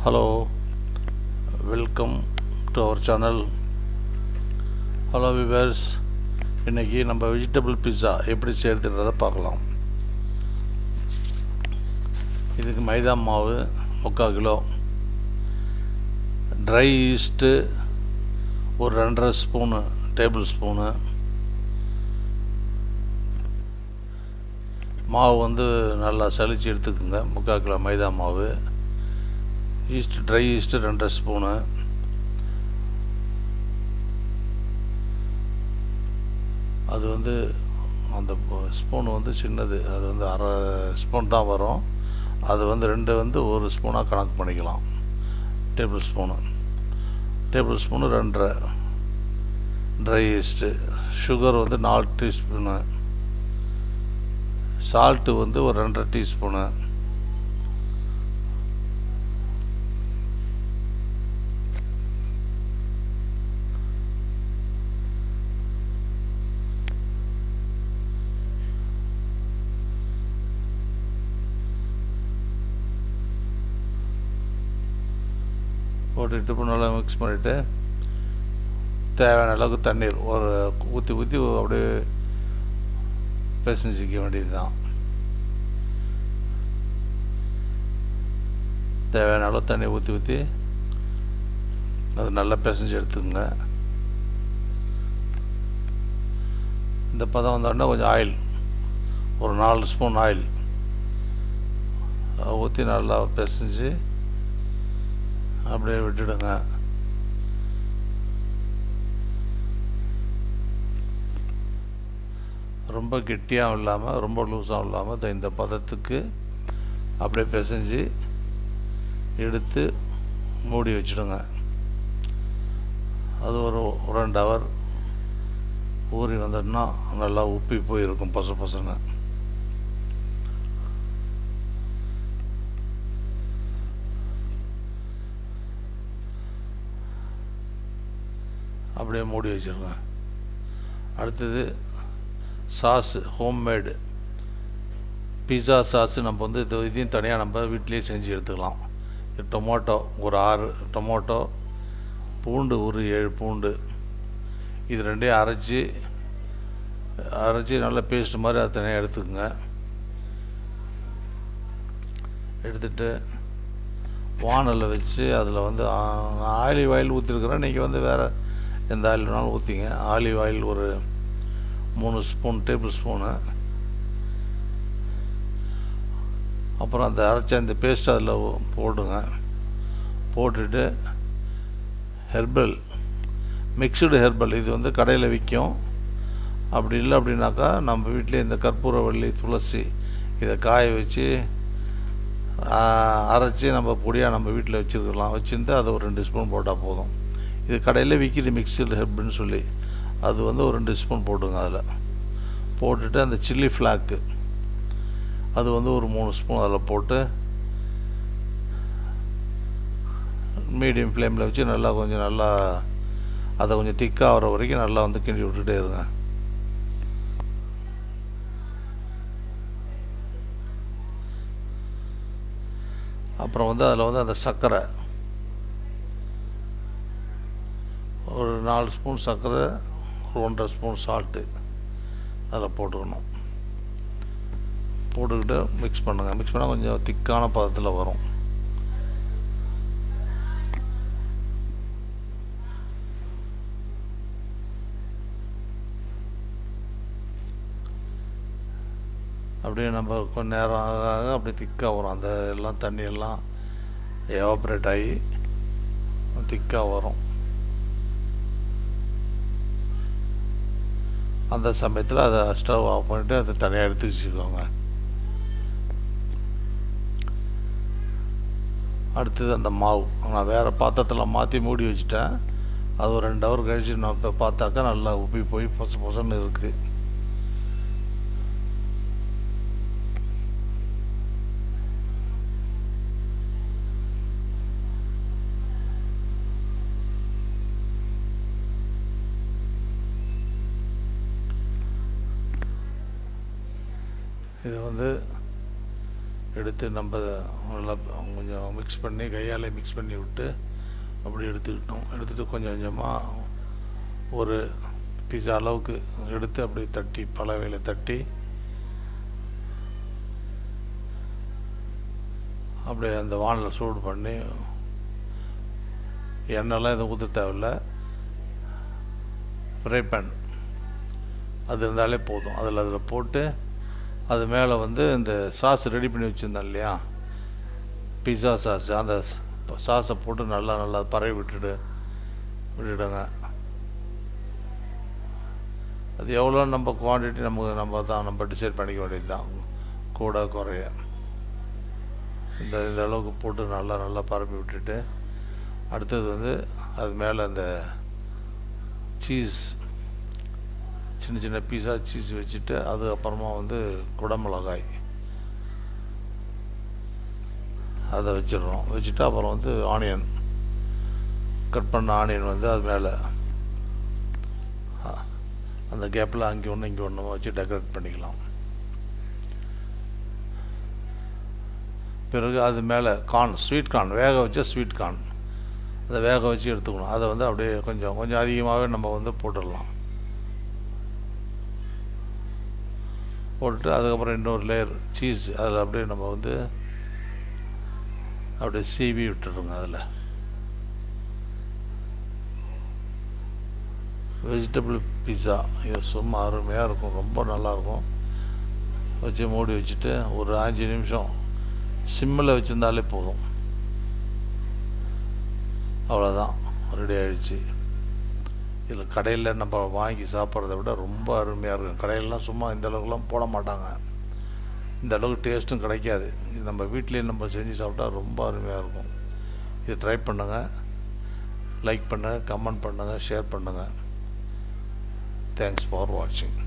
Hello, welcome to our channel. Hello viewers, இன்றைக்கி நம்ம vegetable pizza எப்படி செய்கிறதுன்றதை பார்க்கலாம். இதுக்கு மைதா மாவு 3/4 கிலோ, ட்ரை ஈஸ்ட்டு ஒரு 2.5 டேபிள் ஸ்பூனு, மாவு வந்து நல்லா சலித்து எடுத்துக்குங்க. 3/4 கிலோ மைதா மாவு, ஈஸ்ட்டு ட்ரை ஈஸ்ட்டு 2.5 ஸ்பூனு, அது வந்து அந்த ஸ்பூன் வந்து சின்னது, அது வந்து 1/2 ஸ்பூன் தான் வரும். அது வந்து 1 ஸ்பூனாக கணக்கு பண்ணிக்கலாம். Tablespoon 2.5 dry yeast, sugar வந்து 4 டீஸ்பூனு, சால்ட்டு வந்து ஒரு 2.5 டீஸ்பூனு, போட்டுட்டு இப்போ நல்லா மிக்ஸ் பண்ணிவிட்டு தேவையான அளவுக்கு தண்ணீர் ஒரு ஊற்றி அப்படியே பிசைஞ்சிக்க வேண்டியது தான். தேவையான அளவு தண்ணி ஊற்றி அது நல்லா பிசைஞ்சு எடுத்துக்கோங்க. இந்த பதம் வந்தோடனே கொஞ்சம் ஆயில், ஒரு 4 ஸ்பூன் ஆயில் ஊற்றி நல்லா பிசைஞ்சு அப்படியே விட்டுடுங்க. ரொம்ப கெட்டியாகவும் இல்லாமல் ரொம்ப லூஸாகவும் இல்லாமல் இந்த பதத்துக்கு அப்படியே பிசைஞ்சு எடுத்து மூடி வச்சுடுங்க. அது ஒரு 2 ஹவர் ஊறி வந்தோன்னா நல்லா உப்பி போயிருக்கும் பசங்க. அப்படியே மூடி வச்சுருங்க. அடுத்தது சாஸு, ஹோம்மேடு பிஸா சாஸு நம்ம வந்து இதையும் தனியாக நம்ம வீட்டிலேயே செஞ்சு எடுத்துக்கலாம். டொமேட்டோ ஒரு 6 டொமேட்டோ, பூண்டு ஒரு 7 பூண்டு, இது ரெண்டையும் அரைச்சி நல்லா பேஸ்ட் மாதிரி அதை தனியாக எடுத்துக்கோங்க. எடுத்துட்டு வானலில் வச்சு அதில் வந்து ஆலிவ் ஆயில் ஊற்றிருக்கிறேன். நீங்கள் வந்து வேறு எந்த ஆயில் வேணாலும் ஊற்றிங்க. ஆலிவ் ஆயில் ஒரு 3 டேபிள் ஸ்பூனு, அப்புறம் அந்த அரைச்ச அந்த பேஸ்ட் அதில் போடுங்க. போட்டுட்டு மிக்சடு ஹெர்பல், இது வந்து கடையில் விற்கும். அப்படி இல்லை அப்படின்னாக்கா நம்ம வீட்டிலே இந்த கற்பூரவள்ளி, துளசி இதை காய வச்சு அரைச்சி நம்ம பொடியாக நம்ம வீட்டில் வச்சுருக்கலாம். வச்சுருந்து அதை ஒரு 2 ஸ்பூன் போட்டால் போதும். இது கடையில் விற்கிது மிக்சடு ஹெர்ப்னு சொல்லி, அது வந்து ஒரு 2 ஸ்பூன் போட்டுங்க. அதில் போட்டுட்டு அந்த சில்லி ஃப்ளாக்கு அது வந்து ஒரு 3 ஸ்பூன் அதில் போட்டு மீடியம் ஃப்ளேமில் வச்சு நல்லா அதை கொஞ்சம் திக்காக ஆகிற வரைக்கும் நல்லா வந்து கிண்டி விட்டுட்டே இருங்க. அப்புறம் வந்து அதில் வந்து அந்த சர்க்கரை ஒரு 4 ஸ்பூன் சர்க்கரை, ஒரு 1.5 ஸ்பூன் சால்ட்டு அதில் போட்டுக்கணும். போட்டுக்கிட்டு மிக்ஸ் பண்ணுங்கள். மிக்ஸ் பண்ணால் கொஞ்சம் திக்கான பதத்தில் வரும். அப்படியே நம்ம கொஞ்சம் நேரம் ஆக அப்படியே திக்காக வரும். அந்த எல்லாம் தண்ணியெல்லாம் எவாப்ரேட் ஆகி திக்காக வரும். அந்த சமயத்தில் அதை ஸ்டவ் ஆஃப் பண்ணிவிட்டு அதை தனியாக எடுத்து வச்சுக்கோங்க. அடுத்தது அந்த மாவு நான் வேறு பாத்திரத்தில் மாற்றி மூடி வச்சுட்டேன். அது ஒரு 2 ஹவர் கழித்து நான் இப்போ பார்த்தாக்கா நல்லா உப்பி போய் பொசன்னு இருக்குது. இதை வந்து எடுத்து நம்ம நல்லா கொஞ்சம் மிக்ஸ் பண்ணி கையால் மிக்ஸ் பண்ணி விட்டு அப்படி எடுத்துகிட்டு கொஞ்சம் கொஞ்சமாக ஒரு பீஸா அளவுக்கு எடுத்து அப்படி தட்டி பலவையில் தட்டி அப்படியே அந்த வானலில் சூடு பண்ணி எண்ணெய்லாம் எதுவும் ஊற்ற தேவையில்ல, ஃப்ரை பேன் அது இருந்தாலே போதும். அதில் போட்டு அது மேலே வந்து இந்த சாஸ் ரெடி பண்ணி வச்சுருந்தேன் இல்லையா, பிஸா சாஸ், அந்த சாஸை போட்டு நல்லா பரவி விட்டுடுங்க. அது எவ்வளோ நம்ம குவான்டிட்டி நம்ம டிசைட் பண்ணிக்க வேண்டியது தான், கூட குறைய. இந்த அளவுக்கு போட்டு நல்லா பரப்பி விட்டுட்டு அடுத்தது வந்து அது மேலே அந்த சீஸ், சின்ன பீஸாக சீஸ் வச்சுட்டு அதுக்கப்புறமா வந்து குடமிளகாய் அதை வச்சிடுறோம். வச்சுட்டு அப்புறம் வந்து ஆனியன், கட் பண்ண ஆனியன் வந்து அது மேலே அந்த கேப்பில் அங்கே ஒன்று இங்கே ஒன்று வச்சு டெக்கரேட் பண்ணிக்கலாம். பிறகு அது மேலே ஸ்வீட் கார்ன், வேக வச்ச ஸ்வீட் கார்ன் அதை வேக வச்சு எடுத்துக்கணும். அதை வந்து அப்படியே கொஞ்சம் அதிகமாகவே நம்ம வந்து போட்டுடலாம். போட்டுட்டு அதுக்கப்புறம் இன்னொரு லேயர் சீஸ் அதில் அப்படியே நம்ம வந்து அப்படியே சீவி விட்டுருங்க. அதில் வெஜிடபிள் பீஸா இது சும்மா அருமையாக இருக்கும், ரொம்ப நல்லாயிருக்கும். வச்சு மூடி வச்சுட்டு ஒரு 5 நிமிஷம் சிம்மில் வச்சுருந்தாலே போதும். அவ்வளோதான், ரெடி ஆகிடுச்சு. இதில் கடையில் நம்ம வாங்கி சாப்பிட்றத விட ரொம்ப அருமையாக இருக்கும். கடையிலலாம் சும்மா இந்த அளவுக்குலாம் போட மாட்டாங்க, இந்த அளவுக்கு டேஸ்ட்டும் கிடைக்காது. இது நம்ம வீட்டிலேயே நம்ம செஞ்சு சாப்பிட்டா ரொம்ப அருமையாக இருக்கும். இது ட்ரை பண்ணுங்கள், லைக் பண்ணுங்கள், கமெண்ட் பண்ணுங்கள், ஷேர் பண்ணுங்கள். தேங்க்ஸ் ஃபார் வாட்சிங்.